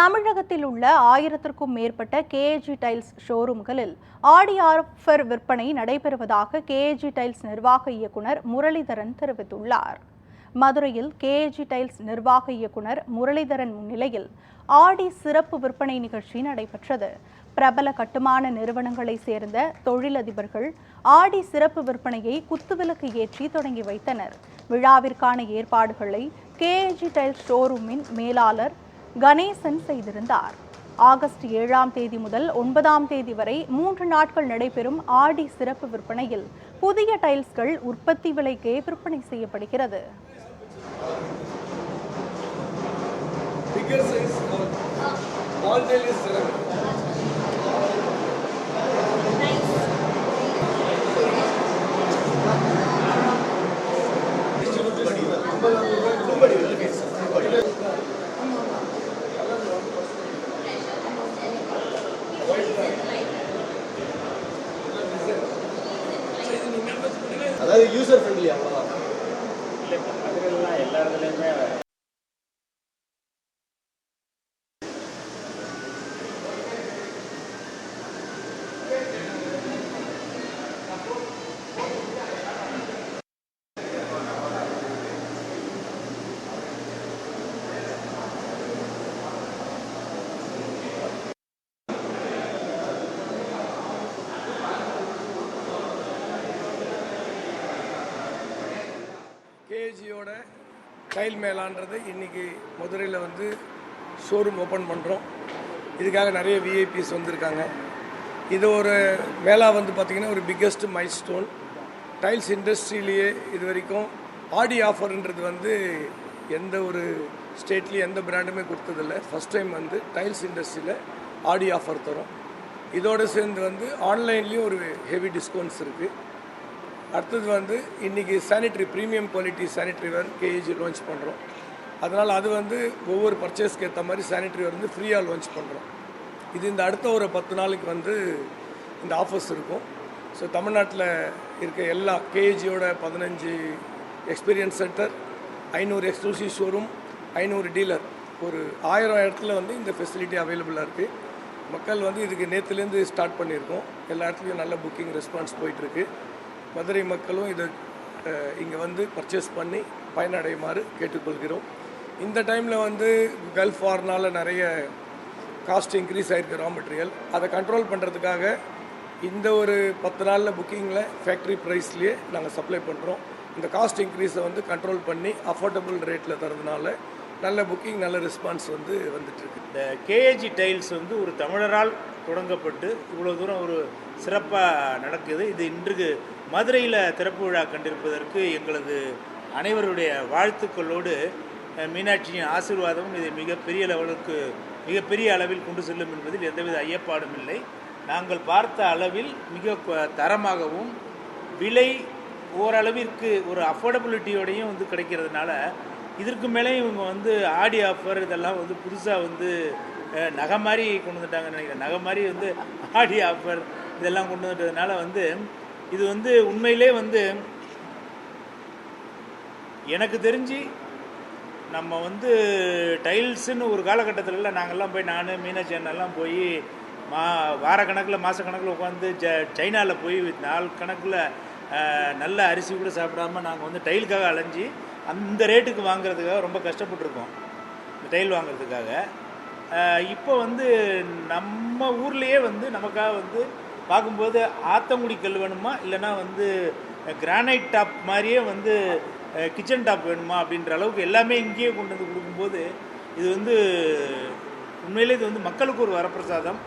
தமிழகத்தில் உள்ள 1000க்கும் மேற்பட்ட கேஏஜி டைல்ஸ் ஷோரூம்களில் ஆடி ஆஃபர் விற்பனை நடைபெறுவதாக கேஏஜி டைல்ஸ் நிர்வாக இயக்குநர் முரளிதரன் தெரிவித்துள்ளார். மதுரையில் கேஏஜி டைல்ஸ் நிர்வாக இயக்குநர் முரளிதரன் முன்னிலையில் ஆடி சிறப்பு விற்பனை நிகழ்ச்சி நடைபெற்றது. பிரபல கட்டுமான நிறுவனங்களைச் சேர்ந்த தொழிலதிபர்கள் ஆடி சிறப்பு விற்பனையை குத்துவிளக்கு ஏற்றி தொடங்கி வைத்தனர். விழாவிற்கான ஏற்பாடுகளை கேஏஜி டைல்ஸ் ஷோரூமின் மேலாளர் கணேசன் செய்திருந்தார். ஆகஸ்ட் 7ஆம் தேதி முதல் 9ஆம் தேதி வரை 3 நாட்கள் நடைபெறும் ஆடி சிறப்பு விற்பனையில் புதிய டைல்ஸ்கள் உற்பத்தி விலைக்கே விற்பனை செய்யப்படுகிறது. அதாவது யூசர் ஃப்ரெண்ட்லி அவ்வளவுதான். எல்லா இடத்துலையுமே கேஜியோட டைல் மேலான்றது இன்றைக்கி மதுரையில் வந்து ஷோரூம் ஓப்பன் பண்ணுறோம். இதுக்காக நிறைய விஐபிஸ் வந்திருக்காங்க. இது ஒரு மேலா வந்து பார்த்திங்கன்னா ஒரு பிக்கெஸ்ட் மைல் ஸ்டோன். டைல்ஸ் இண்டஸ்ட்ரியிலேயே இது வரைக்கும் ஆடி ஆஃபர்ன்றது வந்து எந்த ஒரு ஸ்டேட்லேயும் எந்த பிராண்டுமே கொடுத்ததில்லை. ஃபஸ்ட் டைம் வந்து டைல்ஸ் இண்டஸ்ட்ரியில் ஆடி ஆஃபர் தரும். இதோடு சேர்ந்து வந்து ஆன்லைன்லேயும் ஒரு ஹெவி டிஸ்கவுண்ட்ஸ் இருக்குது. அடுத்தது வந்து இன்றைக்கி சானிட்ரி ப்ரீமியம் குவாலிட்டி சானிட்ரி வேர் கேஏஜி லான்ச் பண்ணுறோம். அதனால் அது வந்து ஒவ்வொரு பர்ச்சேஸ்க்கு ஏற்ற மாதிரி சானிட்ரி வேர் வந்து ஃப்ரீயாக லான்ச் பண்ணுறோம். இது இந்த அடுத்த ஒரு 10 நாளைக்கு வந்து இந்த ஆஃபர்ஸ் இருக்கும். ஸோ தமிழ்நாட்டில் இருக்க எல்லா கேஏஜியோட 15 experience centre, 500 exclusive showroom, 500 dealer, ஒரு 1000 இடத்துல வந்து இந்த ஃபெசிலிட்டி அவைலபிளாக இருக்குது. மக்கள் வந்து இதுக்கு நேற்றுலேருந்து ஸ்டார்ட் பண்ணியிருக்கோம். எல்லா இடத்துலையும் நல்ல புக்கிங் ரெஸ்பான்ஸ் போயிட்டுருக்கு. மதுரை மக்களும் இதை இங்கே வந்து பர்ச்சேஸ் பண்ணி பயனடையுமாறு கேட்டுக்கொள்கிறோம். இந்த டைமில் வந்து கல்ஃப் வார்னால் நிறைய காஸ்ட் இன்க்ரீஸ் ஆகிருக்கு ரா மெட்டீரியல். அதை கண்ட்ரோல் பண்ணுறதுக்காக இந்த ஒரு 10 நாளில் புக்கிங்கில் ஃபேக்ட்ரி ப்ரைஸ்லேயே நாங்கள் சப்ளை பண்ணுறோம். இந்த காஸ்ட் இன்க்ரீஸை வந்து கண்ட்ரோல் பண்ணி அஃபோர்டபுள் ரேட்டில் தரதுனால நல்ல புக்கிங், நல்ல ரெஸ்பான்ஸ் வந்து வந்துட்டுருக்கு. இந்த கேஏஜி டைல்ஸ் வந்து ஒரு தமிழரால் தொடங்கப்பட்டு இவ்வளோ தூரம் ஒரு சிறப்பாக நடக்குது. இது இன்றைக்கு மதுரையில் திறப்பு விழா கண்டிருப்பதற்கு எங்களது அனைவருடைய வாழ்த்துக்களோடு மீனாட்சியின் ஆசீர்வாதமும் இதை மிகப்பெரிய அளவில் கொண்டு செல்லும் என்பதில் எந்தவித ஐயப்பாடும் இல்லை. நாங்கள் பார்த்த அளவில் மிக தரமாகவும் விலை ஓரளவிற்கு ஒரு அஃபோர்டபிலிட்டியோடையும் வந்து கிடைக்கிறதுனால இதற்கு மேலே இவங்க வந்து ஆடி ஆஃபர் இதெல்லாம் வந்து புதுசாக வந்து நகை மாதிரி கொண்டு வந்துட்டாங்கன்னு நினைக்கிறேன். நகை மாதிரி வந்து ஆடி ஆஃபர் இதெல்லாம் கொண்டு வந்துட்டதுனால வந்து இது வந்து உண்மையிலே வந்து எனக்கு தெரிஞ்சு நம்ம வந்து டைல்ஸுன்னு ஒரு காலகட்டத்தில் நாங்கள்லாம் போய் மீனாட்சி அண்ணெல்லாம் போய் வாரக்கணக்கில் மாதக்கணக்கில் உட்காந்து சைனாவில் போய் நாள் கணக்கில் நல்ல அரிசி கூட சாப்பிடாமல் நாங்கள் வந்து டைலுக்காக அலைஞ்சி அந்த ரேட்டுக்கு வாங்குறதுக்காக ரொம்ப கஷ்டப்பட்டுருக்கோம். இந்த டைல் வாங்குறதுக்காக இப்போ வந்து நம்ம ஊர்லேயே வந்து நமக்காக வந்து பார்க்கும்போது ஆத்தங்குடி கல் வேணுமா இல்லைனா வந்து கிரானைட் டாப் மாதிரியே வந்து கிச்சன் டாப் வேணுமா அப்படின்ற அளவுக்கு எல்லாமே இங்கேயே கொண்டு வந்து கொடுக்கும்போது இது வந்து உண்மையிலே இது வந்து மக்களுக்கு ஒரு வரப்பிரசாதம்.